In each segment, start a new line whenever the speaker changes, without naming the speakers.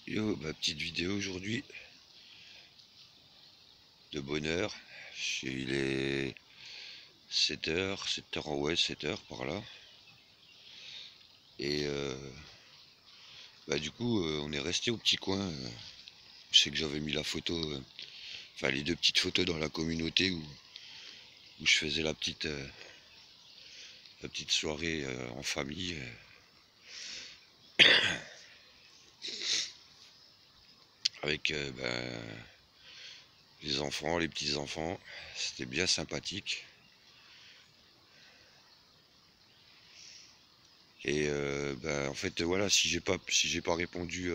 Yo, ma petite vidéo aujourd'hui de bonheur. Il est 7h, 7h, ouais, 7h par là. Et du coup, on est resté au petit coin. Je sais que j'avais mis la photo, enfin les deux petites photos dans la communauté où je faisais la petite soirée en famille. Avec les enfants, les petits-enfants. C'était bien sympathique. Et en fait, voilà, si j'ai pas répondu.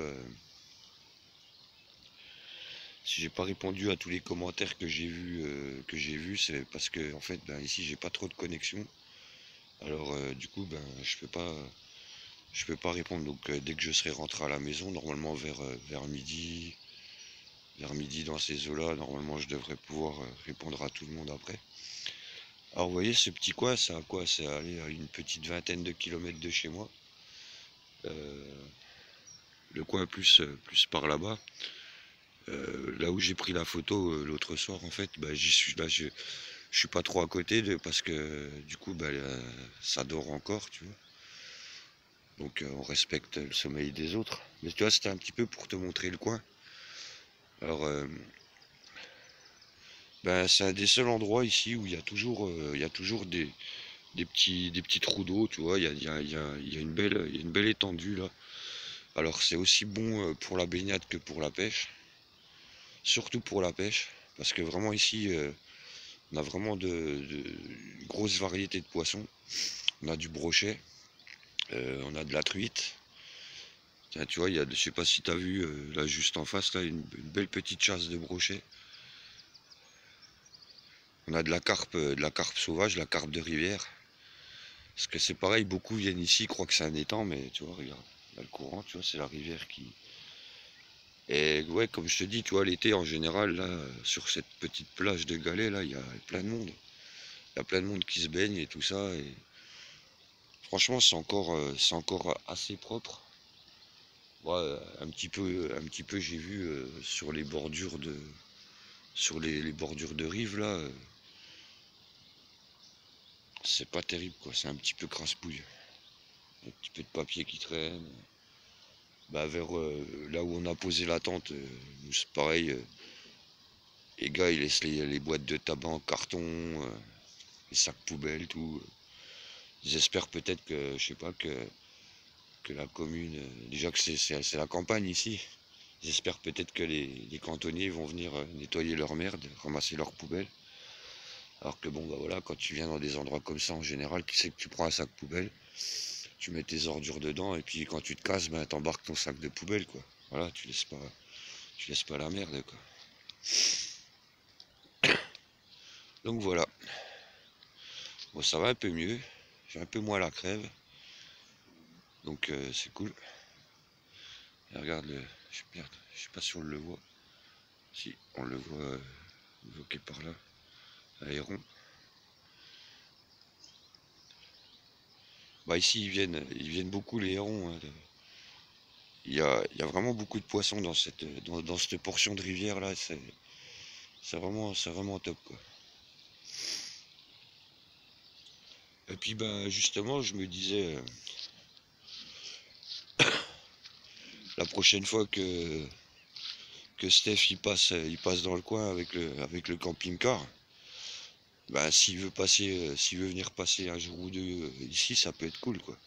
Si j'ai pas répondu à tous les commentaires que j'ai vus, c'est parce que en fait, ici j'ai pas trop de connexion. Alors du coup, je peux pas répondre. Donc dès que je serai rentré à la maison, normalement vers midi dans ces eaux-là, normalement je devrais pouvoir répondre à tout le monde après. Alors vous voyez, ce petit coin, c'est à quoi? C'est à aller à une petite vingtaine de kilomètres de chez moi. Euh, le coin plus par là-bas. Là où j'ai pris la photo l'autre soir, en fait, j'y suis là. Je suis pas trop à côté parce que du coup ça dort encore, tu vois. Donc on respecte le sommeil des autres. Mais tu vois, c'était un petit peu pour te montrer le coin. Alors c'est un des seuls endroits ici où il y a toujours des petits trous d'eau, tu vois. Il y a une belle étendue là. Alors c'est aussi bon pour la baignade que pour la pêche. Surtout pour la pêche. Parce que vraiment ici, on a vraiment une grosse variété de poissons. On a du brochet, on a de la truite. Tiens, tu vois, je sais pas si tu as vu, là juste en face, là, une belle petite chasse de brochet. On a de la carpe sauvage, la carpe de rivière. Parce que c'est pareil, beaucoup viennent ici, croient que c'est un étang, mais tu vois, regarde, là le courant, tu vois, c'est la rivière qui... Et ouais, comme je te dis, tu vois, l'été en général, là, sur cette petite plage de galets, là, il y a plein de monde. Il y a plein de monde qui se baigne et tout ça. Et franchement, c'est encore assez propre. Ouais, un petit peu, j'ai vu sur les bordures de rive là, c'est pas terrible quoi, c'est un petit peu crasse-pouille. Un petit peu de papier qui traîne. Vers là où on a posé la tente, nous c'est pareil, les gars ils laissent les boîtes de tabac en carton, les sacs poubelles, tout. J'espère peut-être que, je sais pas, que la commune, déjà que c'est la campagne ici, j'espère peut-être que les cantonniers vont venir nettoyer leur merde, ramasser leurs poubelles. Alors que bon, voilà, quand tu viens dans des endroits comme ça, en général, tu sais que tu prends un sac poubelle, tu mets tes ordures dedans, et puis quand tu te casses, t'embarques ton sac de poubelle, quoi. Voilà, tu laisses pas la merde, quoi. Donc voilà. Bon, ça va un peu mieux. J'ai un peu moins la crève. Donc c'est cool. Et regarde merde, je sais pas si on le voit. Si, on le voit évoqué par là. Aéron. Ici ils viennent beaucoup les hérons, hein. Il y a vraiment beaucoup de poissons dans cette portion de rivière là. C'est vraiment top quoi. Et puis justement, je me disais, la prochaine fois que Steph il passe dans le coin avec le camping-car, s'il veut venir passer un jour ou deux ici, ça peut être cool quoi.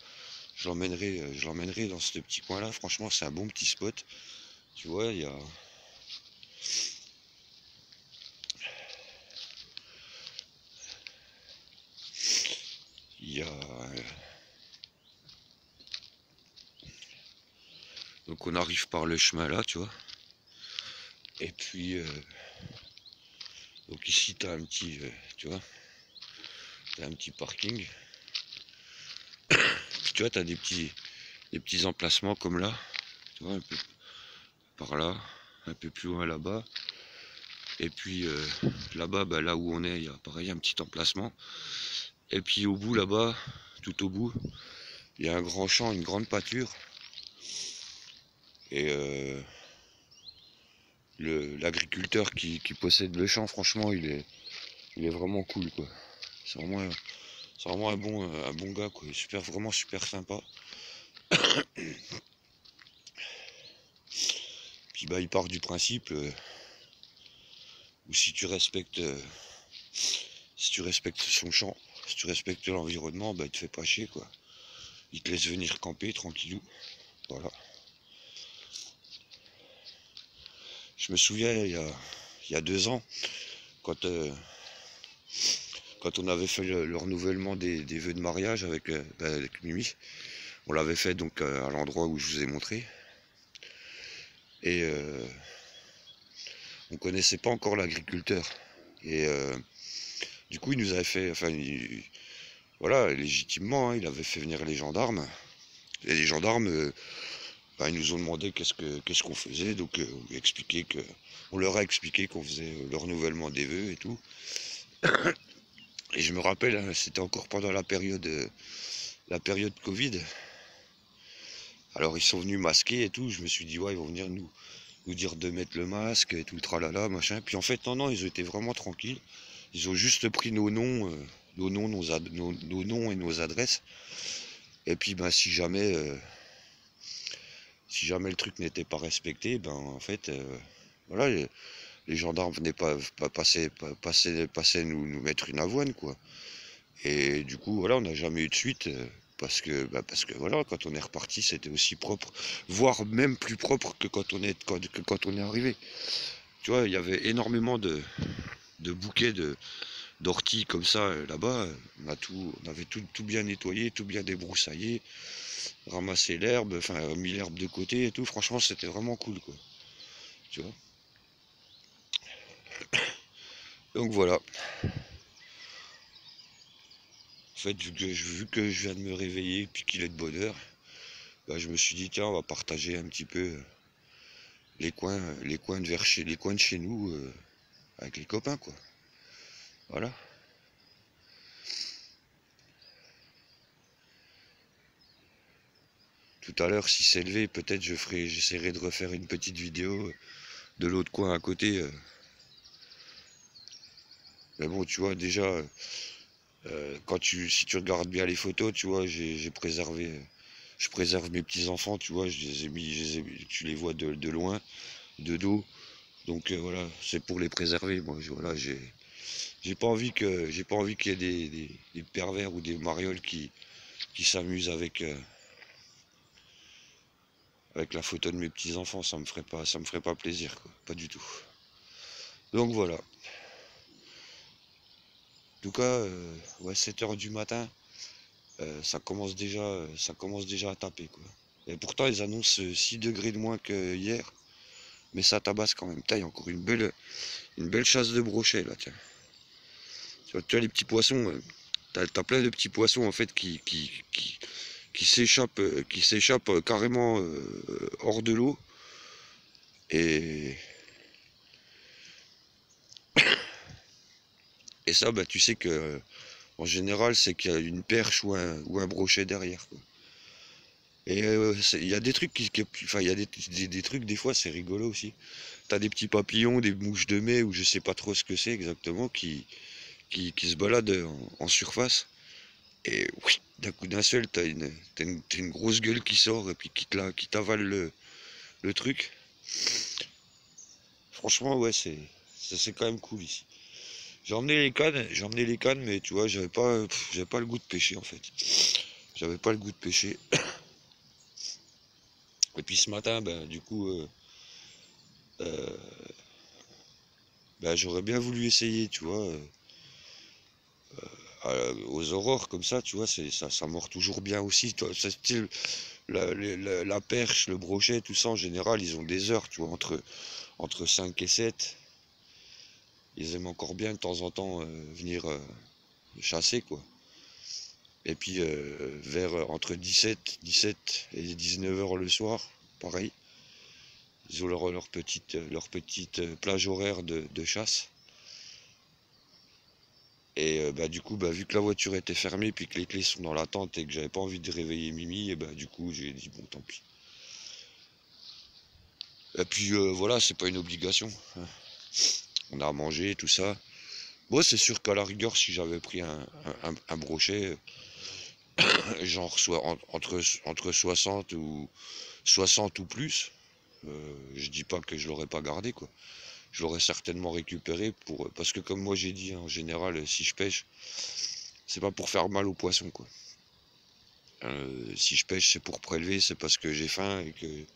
Je l'emmènerai dans ce petit coin là. Franchement, c'est un bon petit spot. Tu vois, il y a donc on arrive par le chemin là, tu vois. Et puis donc ici t'as un petit, tu vois, t'as un petit parking. Puis tu vois, t'as des petits emplacements comme là, tu vois, un peu par là, un peu plus loin là-bas. Et puis là-bas, là où on est, il y a pareil un petit emplacement. Et puis au bout là-bas, tout au bout, il y a un grand champ, une grande pâture. Et l'agriculteur qui possède le champ, franchement, il est vraiment cool, quoi. C'est vraiment un bon gars, quoi. Il est super, vraiment super sympa. Puis bah, il part du principe où si tu respectes son champ, si tu respectes l'environnement, bah, il te fait pas chier, quoi. Il te laisse venir camper tranquillou. Voilà. Je me souviens, il y a 2 ans, quand, quand on avait fait le renouvellement des vœux de mariage avec Mimi, on l'avait fait donc à l'endroit où je vous ai montré. Et on connaissait pas encore l'agriculteur. Et du coup, il nous avait fait, enfin, voilà, légitimement, hein, il avait fait venir les gendarmes. Et les gendarmes, bah, ils nous ont demandé qu'est-ce qu'on faisait. Donc, on leur a expliqué qu'on faisait le renouvellement des vœux et tout. Et je me rappelle, hein, c'était encore pendant la période Covid. Alors, ils sont venus masquer et tout. Je me suis dit, ouais, ils vont venir nous dire de mettre le masque et tout le tralala, machin. Puis en fait, non, ils étaient vraiment tranquilles. Ils ont juste pris nos noms, nos noms et nos adresses. Et puis, ben, si jamais le truc n'était pas respecté, ben, en fait, voilà, les gendarmes venaient pas passer nous mettre une avoine, quoi. Et du coup, voilà, on n'a jamais eu de suite. Parce que voilà, quand on est reparti, c'était aussi propre, voire même plus propre que quand on est arrivé. Tu vois, il y avait énormément de bouquets d'orties comme ça là-bas. On avait tout bien nettoyé, tout bien débroussaillé, ramassé l'herbe, enfin mis l'herbe de côté et tout. Franchement, c'était vraiment cool, quoi. Tu vois. Donc voilà. En fait, vu que je viens de me réveiller puis qu'il est de bonne heure, bah, je me suis dit tiens, on va partager un petit peu les coins de chez nous avec les copains, quoi. Voilà. Tout à l'heure, si c'est levé, peut-être j'essaierai de refaire une petite vidéo de l'autre coin à côté. Mais bon, tu vois, déjà, si tu regardes bien les photos, tu vois, je préserve mes petits-enfants, tu vois, tu les vois de loin, de dos. Donc voilà, c'est pour les préserver. Moi, voilà, j'ai pas envie qu'il y ait des pervers ou des marioles qui s'amusent avec la photo de mes petits-enfants. Ça me ferait pas plaisir, quoi. Pas du tout. Donc voilà. En tout cas, ouais, 7 heures du matin, ça commence déjà à taper, quoi. Et pourtant, ils annoncent 6 degrés de moins que hier, mais ça tabasse quand même. Putain, il y a encore une belle chasse de brochets, là, tiens. Tu vois les petits poissons, t'as plein de petits poissons, en fait, qui s'échappent carrément hors de l'eau. Et, et ça, bah, tu sais que, en général, c'est qu'il y a une perche ou un brochet derrière, quoi. Et il y a des trucs enfin, il y a des trucs, des fois, c'est rigolo aussi. T'as des petits papillons, des mouches de mai, ou je sais pas trop ce que c'est exactement, qui se baladent en surface. Et oui, d'un coup d'un seul, t'as une grosse gueule qui sort et puis qui t'avale le truc. Franchement, ouais, c'est quand même cool ici. J'ai emmené les cannes, mais tu vois, j'avais pas le goût de pêcher en fait. J'avais pas le goût de pêcher. Et puis ce matin, ben, du coup, euh, ben, j'aurais bien voulu essayer, tu vois, aux aurores comme ça, tu vois, ça mord toujours bien aussi. Style, la perche, le brochet, tout ça, en général, ils ont des heures, tu vois, entre 5 et 7. Ils aiment encore bien de temps en temps venir chasser, quoi. Et puis entre 17 et 19 heures le soir, pareil, ils ont leur petite plage horaire de chasse. Et bah, du coup, bah, vu que la voiture était fermée, puis que les clés sont dans la tente et que j'avais pas envie de réveiller Mimi, et bah, du coup, j'ai dit bon, tant pis. Et puis voilà, c'est pas une obligation. On a à manger, tout ça. Moi, c'est sûr qu'à la rigueur, si j'avais pris un brochet, j'en reçois entre 60 ou plus. Je dis pas que je l'aurais pas gardé, quoi. Je l'aurais certainement récupéré parce que comme moi j'ai dit, hein, en général, si je pêche, c'est pas pour faire mal aux poissons, quoi. Si je pêche, c'est pour prélever, c'est parce que j'ai faim et que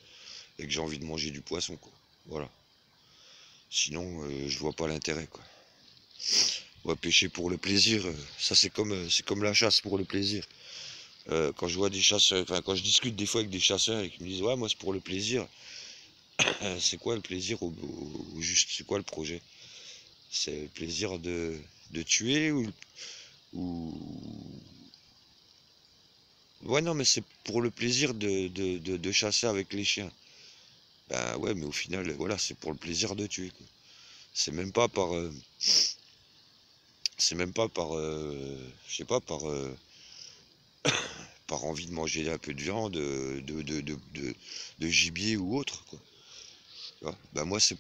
j'ai envie de manger du poisson, quoi. Voilà. Sinon, je vois pas l'intérêt, quoi. Ouais, pêcher pour le plaisir, ça c'est comme la chasse pour le plaisir. Quand je vois des chasseurs, enfin quand je discute des fois avec des chasseurs et qu'ils me disent ouais moi c'est pour le plaisir, c'est quoi le plaisir au juste, c'est quoi le projet? C'est le plaisir de tuer ou... Ouais non mais c'est pour le plaisir de chasser avec les chiens. Ben ouais mais au final voilà c'est pour le plaisir de tuer, quoi. C'est même pas par c'est même pas par je sais pas par envie de manger un peu de viande, de gibier ou autre, quoi. Tu vois? Bah moi c'est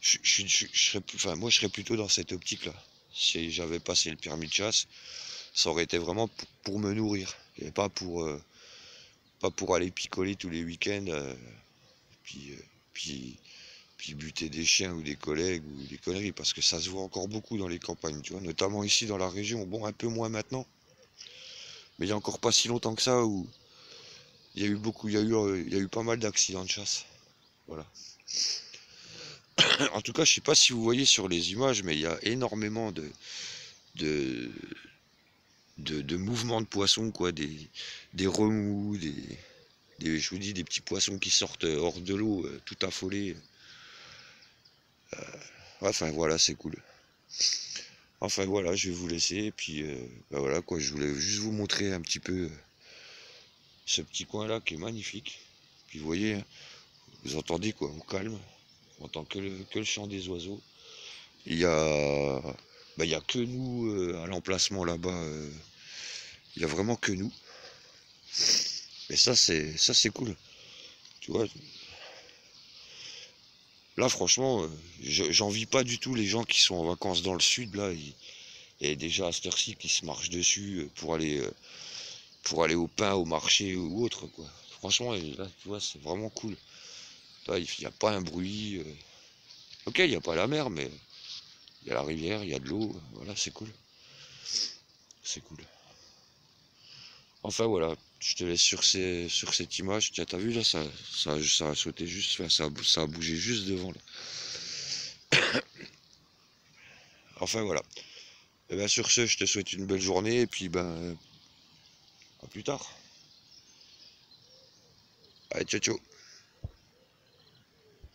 je serais plus, enfin moi je serais plutôt dans cette optique-là. Si j'avais passé le permis de chasse, ça aurait été vraiment pour me nourrir et pas pour aller picoler tous les week-ends, puis, euh, puis puis buter des chiens ou des collègues ou des conneries, parce que ça se voit encore beaucoup dans les campagnes, tu vois, notamment ici dans la région, bon un peu moins maintenant, mais il y a encore pas si longtemps que ça où il y a eu pas mal d'accidents de chasse. Voilà. En tout cas, je sais pas si vous voyez sur les images, mais il y a énormément de, de mouvements de poissons, quoi, des remous, je vous dis, des petits poissons qui sortent hors de l'eau, tout affolés. Enfin voilà, c'est cool. Enfin voilà, je vais vous laisser, et puis bah voilà quoi, je voulais juste vous montrer un petit peu ce petit coin là qui est magnifique. Puis vous voyez, hein, vous entendez quoi, au calme, on entend que le chant des oiseaux. Il y a, bah, il y a que nous à l'emplacement là-bas, il y a vraiment que nous. Et ça c'est cool. Tu vois, là franchement, j'envie pas du tout les gens qui sont en vacances dans le sud là. Et déjà à cette heure-ci qui se marchent dessus pour aller au pain, au marché ou autre, quoi. Franchement, là, tu vois, c'est vraiment cool. Là, il n'y a pas un bruit. Ok, il n'y a pas la mer, mais il y a la rivière, il y a de l'eau. Voilà, c'est cool. C'est cool. Enfin voilà, je te laisse sur cette image. Tiens, t'as vu là, ça a sauté juste, enfin, ça a bougé juste devant là. Enfin voilà. Et bien sur ce, je te souhaite une belle journée et puis ben à plus tard. Allez, ciao ciao.